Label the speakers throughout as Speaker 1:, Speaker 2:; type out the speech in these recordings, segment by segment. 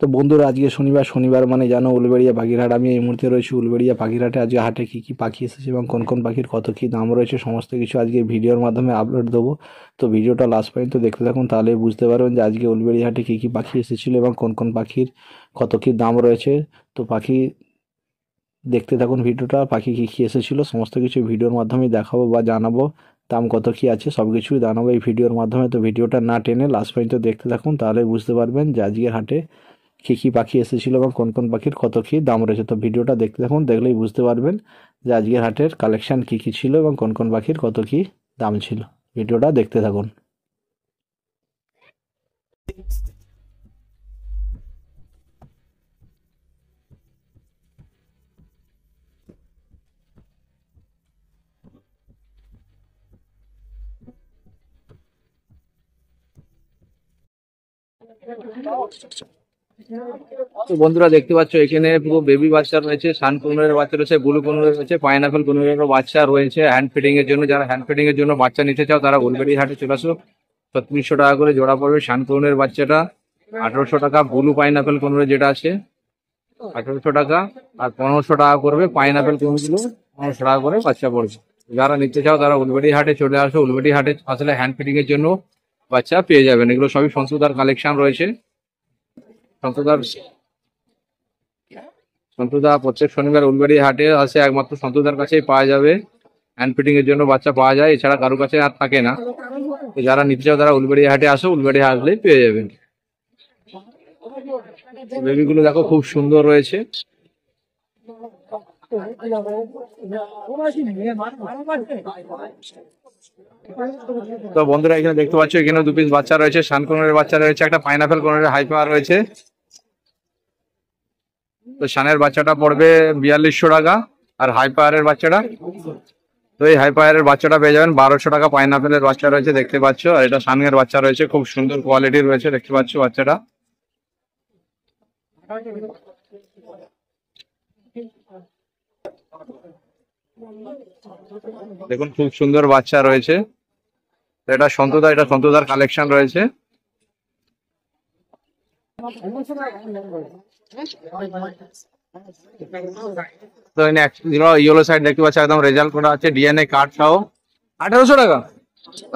Speaker 1: তো বন্ধুরা, আজকে শনিবার মানে জানো উলুবেড়িয়া পাখিরহাট। আমি এই মুহূর্তে রয়েছি উলুবেড়িয়া পাখিরহাটে। আজকে হাটে কী কী পাখি এসেছে এবং কোন কোন পাখির কত কী দাম রয়েছে সমস্ত কিছু আজকে ভিডিওর মাধ্যমে আপলোড দেবো। তো ভিডিওটা লাস্ট পর্যন্ত দেখতে থাকুন, তাহলে বুঝতে পারবেন যে আজকে উলুবেড়িয়া হাটে কী কী পাখি এসেছিলো এবং কোন কোন পাখির কত কী দাম রয়েছে। তো পাখি দেখতে থাকুন ভিডিওটা, পাখি কী কী এসেছিলো সমস্ত কিছু ভিডিওর মাধ্যমে দেখাবো বা জানাবো। দাম কত কী আছে সব কিছুই জানাবো এই ভিডিওর মাধ্যমে। তো ভিডিওটা না টেনে লাস্ট পর্যন্ত দেখতে থাকুন, তাহলে বুঝতে পারবেন যে আজকের হাটে কী কী পাখি এসেছিলো এবং কোন কোন পাখির কত কী দাম রয়েছে। তো ভিডিওটা দেখতে থাকুন, দেখলেই বুঝতে পারবেন যে আজকের হাটের কালেকশান কী কী ছিল এবং কোন কোন পাখির কত কী দাম ছিল। ভিডিওটা দেখতে থাকুন। তো বন্ধুরা দেখতে পাচ্ছ এখানে পুরো বেবি বাচ্চা রয়েছে, সান কুনুরের বাচ্চা রয়েছে, ব্লু কুনুরের রয়েছে, পাইনাপেল কুনুরেরও বাচ্চা রয়েছে হ্যান্ড ফিডিং এর জন্য। যারা হ্যান্ড ফিডিং এর জন্য বাচ্চা নিতে চাও তারা উলবেড়ি হাটে চলে আসো। 3600 টাকা করে জোড়া পড়বে সান কুনুরের বাচ্চাটা, 1800 টাকা ব্লু পাইনাপেল কুনুরের যেটা আছে 1800 টাকা, আর 1500 টাকা করবে পাইনাপেল কুনুরগুলো, 1500 টাকা করে বাচ্চা পড়বে। যারা নিতে চাও তারা উলবেড়ি হাটে চলে আসো। উলবেড়ি হাটে আসলে হ্যান্ড ফিডিং এর জন্য বাচ্চা পেয়ে যাবেন। এগুলো সবই সন্তুদার কালেকশন রয়েছে। সন্তুদা প্রত্যেক শনিবার উলবেড়ি হাটে আসে, একমাত্র সন্তুদার কাছেই পাওয়া যাবে। হ্যান্ড ফিটিং এর জন্য বাচ্চা পাওয়া যায়, এছাড়া কারো কাছে আর থাকে না। তো যারা নিতে চাও তারা উলবেড়ি হাটে আসো, উলবেড়ি হাট আসলেই পেয়ে যাবেন। বেবিগুলো দেখো খুব সুন্দর রয়েছে। তো বন্ধুরা এখানে দেখতে পাচ্ছ এখানে 2 পিস বাচ্চা রয়েছে, শানকোনের বাচ্চা রয়েছে, একটা পাইনাপেল কোনের হাই পাওয়ার রয়েছে। তো শানের বাচ্চাটা পড়বে 4200 টাকা, আর হাই পাওয়ারের বাচ্চাটা, তো এই হাই পাওয়ারের বাচ্চাটা পেয়ে যাবেন 1200 টাকা। পাইনাপেলের বাচ্চা রয়েছে দেখতে পাচ্ছ, আর এটা শানের বাচ্চা রয়েছে, খুব সুন্দর কোয়ালিটির রয়েছে দেখতে পাচ্ছ বাচ্চাটা। দেখুন খুব সুন্দর বাচ্চা রয়েছে। এটা সন্তুদার কালেকশন রয়েছে। তো ইয়েলো সাইড দেখতে পাচ্ছি একদম রেজাল্ট করা আছে, ডিএনএ কার্ড সহ 1800 টাকা।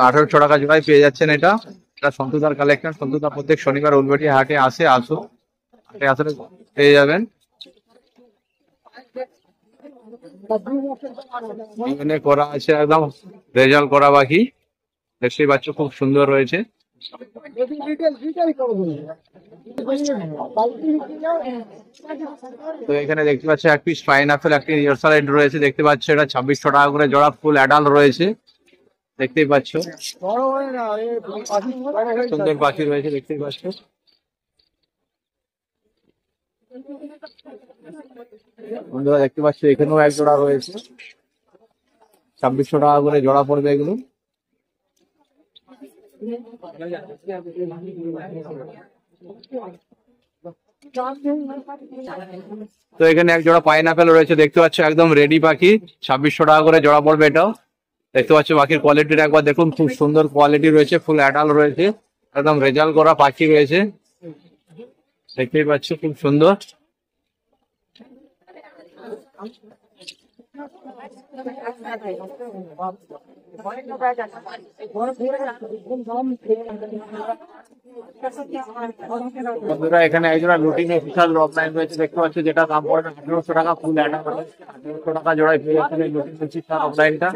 Speaker 1: 1800 টাকা জোড়ায় পেয়ে যাচ্ছেন এটা। এটা সন্তুদার কালেকশন। সন্তুদা প্রত্যেক শনিবার উলবেড়ি হাটে আসে, হাটে আসলে পেয়ে যাবেন। ডিএনএ করা আছে, একদম রেজাল্ট করা বাকি, দেখতেই পাচ্ছ খুব সুন্দর রয়েছে। তো এখানে দেখতে পাচ্ছ এক পিস পাইনাপেল, একটি ইয়রসালাইড রয়েছে দেখতে পাচ্ছ, এটা 2600 টাকা করে জোড়া, ফুল অ্যাডাল্ট রয়েছে দেখতেই পাচ্ছ। সুন্দর পাখি রয়েছে দেখতেই পাচ্ছ। বন্ধুরা দেখতে পাচ্ছ এখানেও এক জোড়া রয়েছে, 2600 টাকা করে জোড়া পড়বে এগুলো। তো এখানে এক জোড়া পাইনাপেল রয়েছে দেখতে পাচ্ছ, একদম রেডি পাখি, 2600 টাকা করে জোড়া পড়বে এটাও। দেখতে পাচ্ছ পাখির কোয়ালিটিটা একবার দেখুন, খুব সুন্দর কোয়ালিটি রয়েছে, ফুল অ্যাডাল্ট রয়েছে, একদম রেজাল্ট করা পাখি রয়েছে দেখতেই পাচ্ছ, খুব সুন্দর। বন্ধুরা এখানে একজোড়া লুটিং বিশাল অফলাইন রয়েছে দেখতে পাচ্ছ, যেটা দাম পড়বে 1800 টাকা, ফুল অ্যাডাল্ট 1800 টাকা জোড়ায় পেয়ে যাচ্ছেন এই লুটিং বিশাল অফলাইনটা।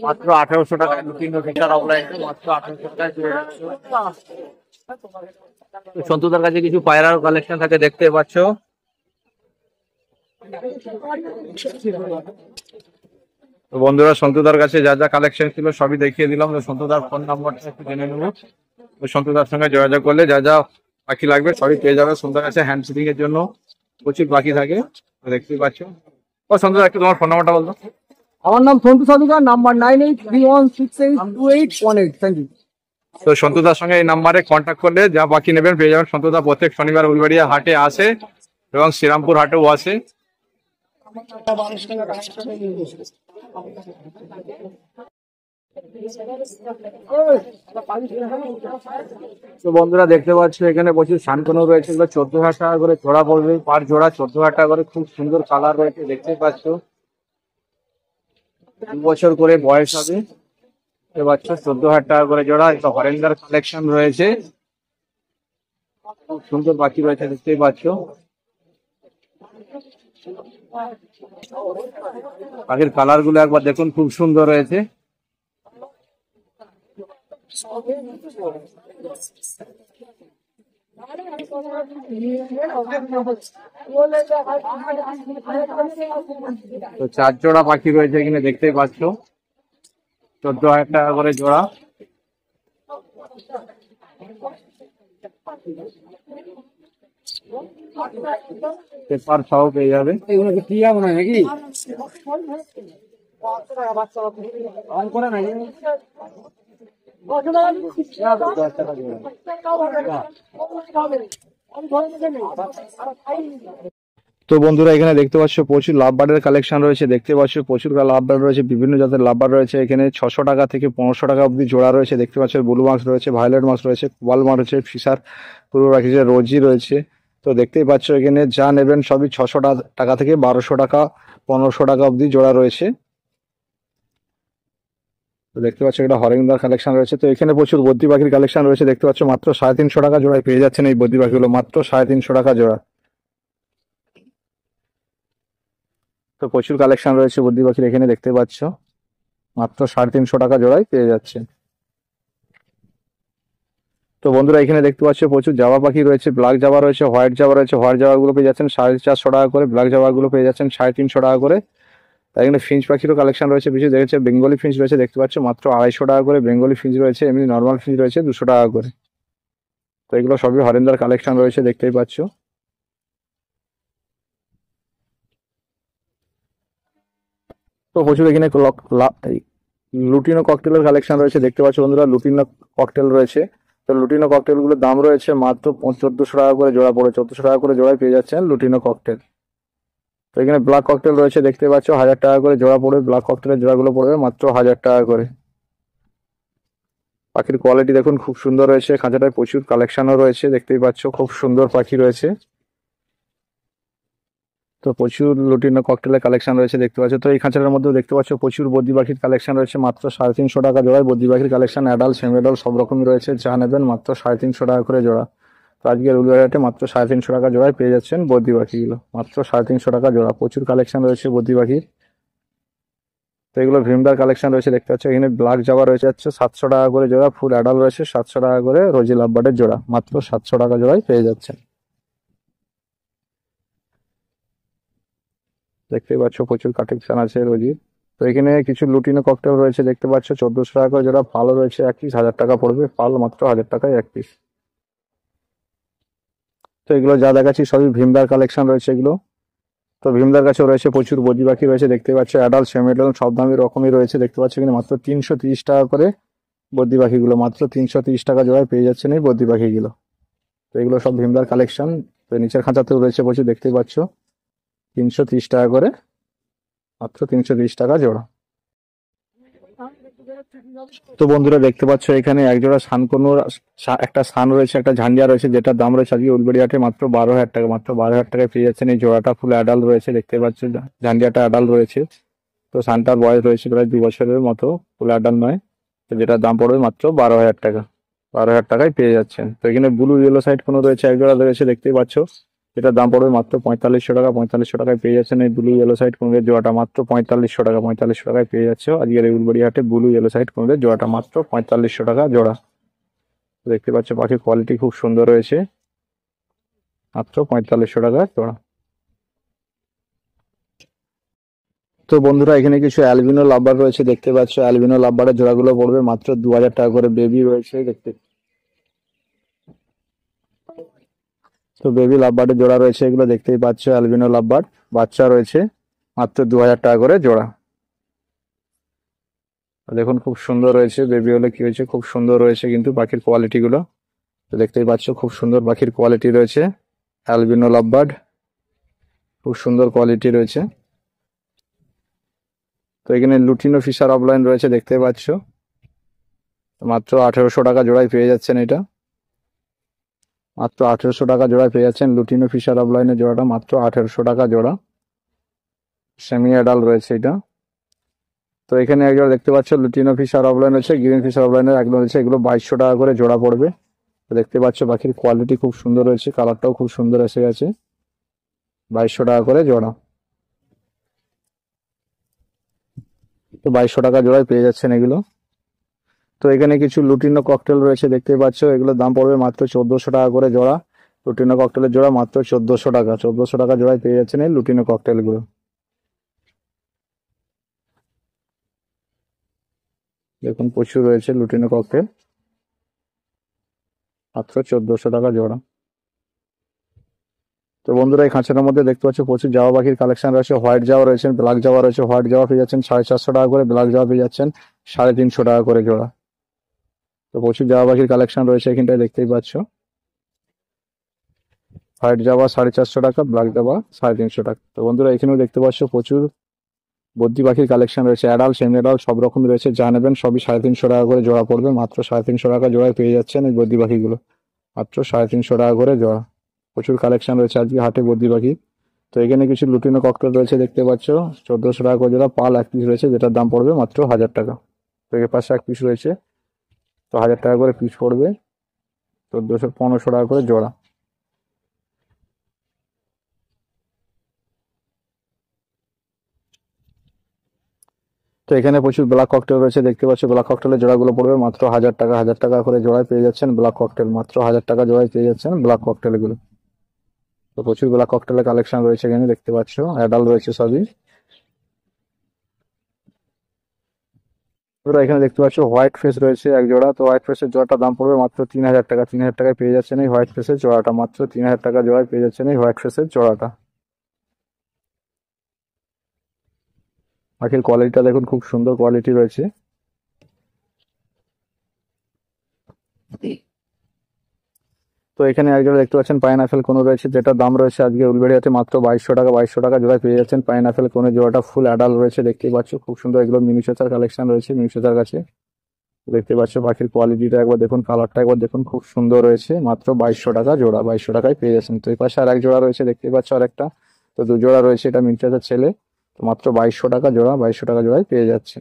Speaker 1: মাত্র 1800 টাকায় লুটিং বিশাল অফলাইনটা, মাত্র 1800 টাকায়। সন্তুদার কাছে কিছু পায়রার কালেকশন থাকে দেখতে পাচ্ছ। বন্ধুরা সন্তুদার কাছে যা যা কালেকশন ছিল সবই দেখিয়ে দিলাম। সন্তুদার ফোন নাম্বারটা একটু জেনে নেবো। সন্তুদার সঙ্গে যোগাযোগ করলে যা যা পাখি লাগবে সবই পেয়ে যাবে। সন্তুদার কাছে হ্যান্ড ফিডিং এর জন্য প্রচুর পাখি থাকে দেখতেই পাচ্ছ। ও সন্তুদা একটু তোমার ফোন নাম্বারটা বলতো।
Speaker 2: আমার নাম Santu Sadhukar, number 9831682818। Thank you.
Speaker 1: তো সন্তুদার সঙ্গে এই নাম্বারে কন্ট্যাক্ট করলে যা পাখি নেবেন পেয়ে যাবেন। সন্তুদা প্রত্যেক শনিবার উলবেড়িয়া হাটে আসে এবং শ্রীরামপুর হাটেও আসে।
Speaker 2: তো বন্ধুরা দেখতে পাচ্ছ এখানে প্রচুর শানকনু রয়েছে, এগুলো 14,000 টাকা করে জোড়া পড়বে, পার জোড়া 14,000 টাকা করে। খুব সুন্দর কালার রয়েছে, দেখতেই পাচ্ছ। 2 বছর করে বয়স হবে। দেখতে পাচ্ছ 14,000 টাকা করে জোড়া। এটা হরেন্দার কালেকশন রয়েছে, খুব সুন্দর পাখি রয়েছে, দেখতেই পাচ্ছ। পাখির কালার গুলো একবার দেখুন, খুব সুন্দর রয়েছে। তো 4 জোড়া পাখি রয়েছে এখানে, দেখতেই পাচ্ছ। 14,000 টাকা করে জোড়া। পেপার সহ পেয়ে যাবে। এগুলো কি টিয়া মনে হয় নাকি?
Speaker 1: তো বন্ধুরা এখানে দেখতে পাচ্ছ প্রচুর লাভবার্ডের কালেকশন রয়েছে, দেখতে পাচ্ছ প্রচুর লাভবার্ড রয়েছে, বিভিন্ন জাতের লাভবার্ড রয়েছে এখানে। 600 টাকা থেকে 1500 টাকা অবধি জোড়া রয়েছে, দেখতে পাচ্ছ। ব্লু মার্কস রয়েছে, ভায়োলেট মার্কস রয়েছে, কোয়াল মার্ক রয়েছে, ফিশার পুরো রাখিছে, রোজি রয়েছে। তো দেখতেই পাচ্ছ এখানে যা নেবেন সবই 600 টাকা থেকে 1200 টাকা 1500 টাকা অবধি জোড়া রয়েছে। তো দেখতে পাচ্ছ এটা হরিংদার কালেকশন রয়েছে। তো এখানে প্রচুর বদ্রি পাখির কালেকশন রয়েছে, দেখতে পাচ্ছ। মাত্র 350 টাকা জোড়ায় পেয়ে যাচ্ছেন এই বদ্রি পাখিগুলো, মাত্র 350 টাকা জোড়া। তো প্রচুর কালেকশন রয়েছে বদ্রি পাখির এখানে, দেখতে পাচ্ছ। মাত্র 350 টাকা জোড়ায় পেয়ে যাচ্ছে। তো বন্ধুরা এখানে দেখতে পাচ্ছ প্রচুর জাবা পাখি রয়েছে, ব্ল্যাক জাবা রয়েছে, হোয়াইট জাবা রয়েছে। হোয়াইট জাবা গুলো পেয়ে যাচ্ছেন 450 টাকা করে, ব্ল্যাক জাবা গুলো পেয়ে যাচ্ছেন 350 টাকা করে। তাই এখানে ফিঞ্চ পাখিরও কালেকশন রয়েছে, কিছু দেখেছে। বেঙ্গলি ফিঞ্চ রয়েছে, দেখতে পাচ্ছ। মাত্র 250 টাকা করে বেঙ্গলি ফিঞ্চ রয়েছে, এমনি নর্মাল ফিঞ্চ রয়েছে 200 টাকা করে। তো এগুলো সবই হরেন্দার কালেকশন রয়েছে, দেখতেই পাচ্ছ। তো প্রচুর এখানে লুটিনো ককটেলের কালেকশন রয়েছে, দেখতে পাচ্ছ বন্ধুরা। লুটিনো ককটেল রয়েছে। তো লুটিনো ককটেল গুলোর দাম রয়েছে মাত্র 1400 টাকা করে জোড়া পড়ে, 1400 টাকা করে জোড়ায় পেয়ে যাচ্ছেন লুটিনো ককটেল। তো এখানে ব্ল্যাক ককটেল রয়েছে, দেখতে পাচ্ছ। 1000 টাকা করে জোড়া পড়বে, ব্ল্যাক ককটেলের জোড়াগুলো পড়বে মাত্র 1000 টাকা করে। পাখির কোয়ালিটি দেখুন, খুব সুন্দর রয়েছে। খাঁচাটায় প্রচুর কালেকশনও রয়েছে, দেখতেই পাচ্ছ। খুব সুন্দর পাখি রয়েছে। তো প্রচুর লুটিনো ককটেলের কালেকশন রয়েছে, দেখতে পাচ্ছ। তো এই খাঁচাটার মধ্যে দেখতে পাচ্ছ প্রচুর বদ্রি পাখির কালেকশন রয়েছে, মাত্র 350 টাকা জোড়ায় বদ্রি পাখির কালেকশন। অ্যাডাল্ট সেমি অ্যাডাল্ট সব রকমই রয়েছে, যা নেবেন মাত্র 350 টাকা করে জোড়া। তো আজকের উলুবেড়িয়াতে মাত্র 350 টাকা জোড়ায় পেয়ে যাচ্ছেন বদ্রি পাখিগুলো, মাত্র 350 টাকা জোড়া। প্রচুর কালেকশন রয়েছে বদ্রি পাখির। তো এগুলো ভীমদার কালেকশন রয়েছে, দেখতে পাচ্ছ। এখানে ব্ল্যাক জাবা রয়েছে হচ্ছে 700 টাকা করে জোড়া, ফুল অ্যাডাল্ট রয়েছে 700 টাকা করে। রোজি লাভবার্ডের জোড়া মাত্র 700 টাকা জোড়ায় পেয়ে যাচ্ছেন, দেখতেই পাচ্ছ। প্রচুর কালেকশন আছে রোজি। তো এখানে কিছু লুটিনো ককটেল রয়েছে, দেখতে পাচ্ছ। 1400 টাকা করে জোড়া। পালও রয়েছে, এক পিস 1000 টাকা পড়বে। পাল মাত্র 1000 টাকায় এক পিস। তো এগুলো যা দেখাচ্ছি সবই ভীমদার কালেকশন রয়েছে এগুলো। তো ভীমদার কাছেও রয়েছে প্রচুর বদ্রি পাখি রয়েছে, দেখতে পাচ্ছ। অ্যাডাল্ট সেমি অ্যাডাল্ট সব দামের রকমই রয়েছে, দেখতে পাচ্ছ। এখানে মাত্র 330 টাকা করে বদ্রি পাখিগুলো, মাত্র 330 টাকা জোড়ায় পেয়ে যাচ্ছেন এই বদ্রি পাখিগুলো। তো এগুলো সব ভীমদার কালেকশন। তো নিচের খাঁচাতেও রয়েছে প্রচুর, দেখতেই পাচ্ছ। 330 টাকা করে, মাত্র 330 টাকা জোড়া। তো বন্ধুরা দেখতে পাচ্ছ এখানে একজোড়া সানকনুর, একটা সান রয়েছে, একটা ঝান্ডিয়া রয়েছে, যেটার দাম রয়েছে আজকে উলবেড়িয়াতে মাত্র 12,000 টাকা। মাত্র 12,000 টাকায় পেয়ে যাচ্ছেন এই জোড়াটা। ফুল অ্যাডাল্ট রয়েছে, দেখতে পাচ্ছ। ঝান্ডিয়াটা অ্যাডাল্ট রয়েছে। তো সানটার বয়স রয়েছে প্রায় 2 বছরের মতো, ফুল অ্যাডাল্ট নয়। তো যেটার দাম পড়বে মাত্র 12,000 টাকা। 12,000 টাকায় পেয়ে যাচ্ছেন। তো এখানে ব্লু ইয়েলো সাইড কোনো রয়েছে, একজোড়া রয়েছে, দেখতেই পাচ্ছ। এটার দাম পড়বে মাত্র 4500 টাকা। 4500 টাকায় পেয়ে যাচ্ছেন এই ব্লু ইয়েলো সাইড কোনের জোড়াটা, মাত্র 4500 টাকা। 4500 টাকায় পেয়ে যাচ্ছে আজকের এই উলবেড়িয়াহাটে ব্লু ইয়েলো সাইড কোনের জোড়াটা, মাত্র 4500 টাকা জোড়া। দেখতে পাচ্ছ পাখির কোয়ালিটি খুব সুন্দর রয়েছে, মাত্র 4500 টাকা জোড়া। তো বন্ধুরা এখানে কিছু অ্যালবিনো লাভবার রয়েছে, দেখতে পাচ্ছ। অ্যালবিনো লাভবারের জোড়াগুলো পড়বে মাত্র 2000 টাকা করে। বেবি রয়েছে, দেখতে। তো বেবি লাভবার্ডের জোড়া রয়েছে এগুলো, দেখতেই পাচ্ছ। অ্যালবিনো লাভবার্ড বাচ্চা রয়েছে, মাত্র 2000 টাকা করে জোড়া। দেখুন খুব সুন্দর রয়েছে। বেবি হলে কি হয়েছে, খুব সুন্দর রয়েছে কিন্তু পাখির কোয়ালিটি গুলো। তো দেখতেই পাচ্ছ খুব সুন্দর পাখির কোয়ালিটি রয়েছে। অ্যালবিনো লাভবার্ড খুব সুন্দর কোয়ালিটি রয়েছে।
Speaker 2: তো এখানে লুটিনো ফিশার অফলাইন রয়েছে দেখতে পাচ্ছ, মাত্র 1800 টাকা জোড়ায় পেয়ে যাচ্ছেন। এটা মাত্র 1800 টাকা জোড়ায় পেয়ে যাচ্ছেন লুটিনো ফিশার অফলাইনের জোড়াটা, মাত্র 1800 টাকা জোড়া। সেমি অ্যাডাল্ট রয়েছে এটা। তো এখানে একজোড়া দেখতে পাচ্ছ লুটিনো ফিশার অফলাইন রয়েছে, গ্রিন ফিশার অফলাইনের একদম রয়েছে, এগুলো 2200 টাকা করে জোড়া পড়বে। তো দেখতে পাচ্ছ পাখির কোয়ালিটি খুব সুন্দর রয়েছে, কালারটাও খুব সুন্দর এসে গেছে। 2200 টাকা করে জোড়া। তো 2200 টাকা জোড়ায় পেয়ে যাচ্ছেন এগুলো। তো এখানে কিছু লুটিনো ককটেল রয়েছে দেখতে পাচ্ছ, এগুলোর দাম পড়বে মাত্র 1400 টাকা করে জোড়া। লুটিনো ককটেলের জোড়া মাত্র 1400 টাকা। 1400 টাকা জোড়ায় পেয়ে যাচ্ছেন এই লুটিনো ককটেল গুলো। দেখুন প্রচুর রয়েছে লুটিনো ককটেল, মাত্র 1400 টাকা জোড়া। তো বন্ধুরা এই খাঁচাটার মধ্যে দেখতে পাচ্ছ প্রচুর জাওয়া পাখির কালেকশন রয়েছে। হোয়াইট জাওয়া রয়েছে, ব্ল্যাক জাওয়া রয়েছে। হোয়াইট জাওয়া পেয়ে যাচ্ছেন 450 টাকা করে, ব্ল্যাক জাওয়া পেয়ে যাচ্ছেন 350 টাকা করে জোড়া। তো প্রচুর জাওয়া পাখির কালেকশন রয়েছে এখানটায় দেখতেই পাচ্ছ। হোয়াইট জাওয়া 450 টাকা, ব্ল্যাক জাওয়া 350 টাকা। তো বন্ধুরা এখানেও দেখতে পাচ্ছ প্রচুর বদ্রি পাখির কালেকশন রয়েছে, অ্যাডাল্ট সেমি অ্যাডাল্ট সব রকম রয়েছে। যা নেবেন সবই 350 টাকা করে জোড়া পড়বে। মাত্র 350 টাকা জোড়ায় পেয়ে যাচ্ছেন এই বদ্রি পাখিগুলো, মাত্র 350 টাকা করে জোড়া। প্রচুর কালেকশন রয়েছে আজকে হাটে বদ্রি পাখি। তো এখানে কিছু লুটিনো ককটেল রয়েছে দেখতে পাচ্ছ, 1400 টাকা করে জোড়া। পাল এক পিস রয়েছে, যেটার দাম পড়বে মাত্র 1000 টাকা। তো এর পাশে এক পিস রয়েছে, তো 1000 টাকা করে পিস পড়বে, 1500 টাকা করে জোড়া। তো এখানে প্রচুর ব্ল্যাক ককটেল রয়েছে দেখতে পাচ্ছ, ব্ল্যাক ককটেলের জোড়াগুলো পড়বে মাত্র 1000 টাকা। 1000 টাকা করে জোড়ায় পেয়ে যাচ্ছেন ব্ল্যাক ককটেল, মাত্র 1000 টাকা জোড়ায় পেয়ে যাচ্ছেন ব্ল্যাক ককটেল গুলো। তো প্রচুর ব্ল্যাক ককটেলের কালেকশন রয়েছে এখানে দেখতে পাচ্ছ, অ্যাডাল্ট রয়েছে সবই। তোমরা এখানে দেখতে পাচ্ছ হোয়াইট ফেস রয়েছে এক জোড়া। তো হোয়াইট ফেসের জোড়াটার দাম পড়বে মাত্র 3000 টাকা। 3000 টাকায় পেয়ে যাচ্ছেন এই হোয়াইট ফেসের জোড়াটা, মাত্র 3000 টাকা জোড়ায় পেয়ে যাচ্ছেন এই হোয়াইট ফেসের জোড়াটা। পাখির কোয়ালিটিটা দেখুন, খুব সুন্দর কোয়ালিটি রয়েছে। তো এখানে একজোড়া দেখতে পাচ্ছেন পাইনাপেল কোনো রয়েছে, যেটা দাম রয়েছে আজকে উলবেড়িয়াতে মাত্র 2200 টাকা। 2200 টাকা জোড়ায় পেয়ে যাচ্ছেন পাইনাপেল কোনো। জোড়াটা ফুল অ্যাডাল্ট রয়েছে দেখতেই পাচ্ছ, খুব সুন্দর। এগুলো মিনিচেচার কালেকশন রয়েছে মিনিচেচার কাছে। দেখতে পাচ্ছ পাখির কোয়ালিটিটা একবার দেখুন, কালারটা একবার দেখুন, খুব সুন্দর রয়েছে। মাত্র 2200 টাকা জোড়া, 2200 টাকায় পেয়ে যাচ্ছেন। তো এই পাশে আর এক জোড়া রয়েছে দেখতে পাচ্ছ আরেকটা। তো দু জোড়া রয়েছে, এটা মিনিচেচার ছেলে। তো মাত্র 2200 টাকা জোড়া, 2200 টাকা জোড়ায় পেয়ে যাচ্ছে।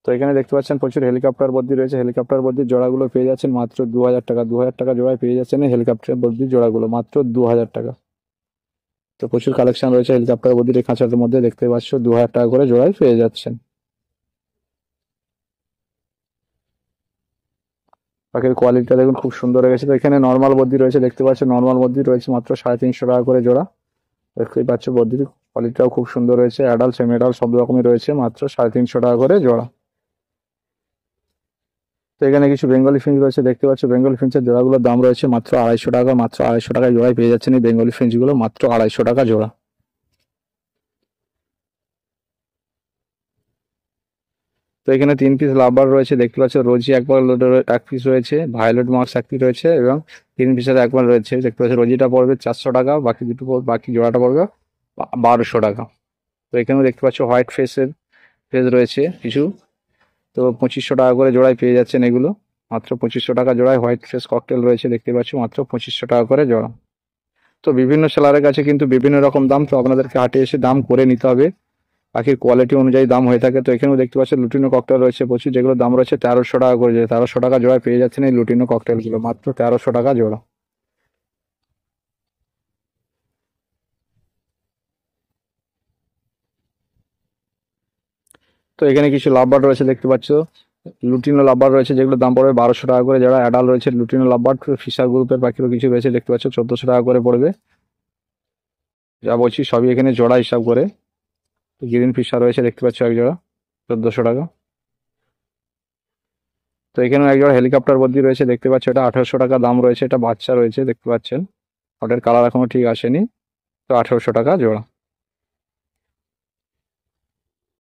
Speaker 2: তো এখানে দেখতে পাচ্ছেন প্রচুর হেলিকপ্টার বদ্রি রয়েছে। হেলিকপ্টার বদ্রির জোড়াগুলো পেয়ে যাচ্ছেন মাত্র 2000 টাকা। 2000 টাকা জোড়ায় পেয়ে যাচ্ছেন এই হেলিকপ্টার বদ্রির জোড়াগুলো, মাত্র 2000 টাকা। তো প্রচুর কালেকশন রয়েছে হেলিকপ্টার বদ্রির এই খাঁচাটার মধ্যে দেখতে পাচ্ছ, 2000 টাকা করে জোড়ায় পেয়ে যাচ্ছেন। পাখির কোয়ালিটিটা দেখুন, খুব সুন্দর হয়ে গেছে। তো এখানে নর্মাল বদ্রি রয়েছে দেখতে পাচ্ছ, নর্মাল বদ্রি রয়েছে মাত্র 350 টাকা করে জোড়া। দেখতেই পাচ্ছ বদ্রির কোয়ালিটিটাও খুব সুন্দর রয়েছে, অ্যাডাল্ট সেমি অ্যাডাল্ট সব রকমই রয়েছে, মাত্র 350 টাকা করে জোড়া। তো এখানে কিছু বেঙ্গলি ফিঞ্চ রয়েছে দেখতে পাচ্ছ, বেঙ্গলি ফিঞ্চের জোড়াগুলোর দাম রয়েছে মাত্র 250 টাকা। মাত্র 250 টাকায় জোড়ায় পেয়ে যাচ্ছেন এই বেঙ্গলি ফিঞ্চগুলো, মাত্র 250 টাকা জোড়া। তো এখানে 3 পিস লাভবার রয়েছে দেখতে পাচ্ছ, রোজি একবার এক পিস রয়েছে, ভায়োলেট মার্কস এক পিস রয়েছে, এবং 3 পিসের একবার রয়েছে দেখতে পাচ্ছ। রোজিটা পড়বে 400 টাকা, বাকি দুটো বাকি জোড়াটা পড়বে 1200 টাকা। তো এখানেও দেখতে পাচ্ছ হোয়াইট ফেস রয়েছে কিছু। তো 2500 টাকা করে জোড়ায় পেয়ে যাচ্ছেন এগুলো, মাত্র 2500 টাকা জোড়ায় হোয়াইট ফেস ককটেল রয়েছে দেখতে পাচ্ছ, মাত্র 2500 টাকা করে জোড়া। তো বিভিন্ন সেলারের কাছে কিন্তু বিভিন্ন রকম দাম, তো আপনাদেরকে হাটে এসে দাম করে নিতে হবে, পাখির কোয়ালিটি অনুযায়ী দাম হয়ে থাকে। তো এখানেও দেখতে পাচ্ছেন লুটিনো ককটেল রয়েছে প্রচুর, যেগুলো দাম রয়েছে 1300 টাকা করে। 1300 টাকা জোড়ায় পেয়ে যাচ্ছেন এই লুটিনো ককটেলগুলো, মাত্র 1300 টাকা জোড়া। তো এখানে কিছু লাভবার রয়েছে দেখতে পাচ্ছ, লুটিনো লাভবার রয়েছে, যেগুলো দাম পড়বে 1200 টাকা করে। যারা অ্যাডাল্ট রয়েছে লুটিনো লাভবার, ফিশার গ্রুপের পাখিরও কিছু রয়েছে দেখতে পাচ্ছ, 1400 টাকা করে পড়বে। যা বলছি সবই এখানে জোড়া হিসাব করে। গ্রিন ফিশার রয়েছে দেখতে পাচ্ছ এক জোড়া, 1400 টাকা। তো এখানেও এক জোড়া হেলিকপ্টার বদ্রি রয়েছে দেখতে পাচ্ছ, এটা 1800 টাকা দাম রয়েছে। এটা বাচ্চা রয়েছে দেখতে পাচ্ছেন, ওটার কালার এখনো ঠিক আসেনি। তো 1800 টাকা জোড়া।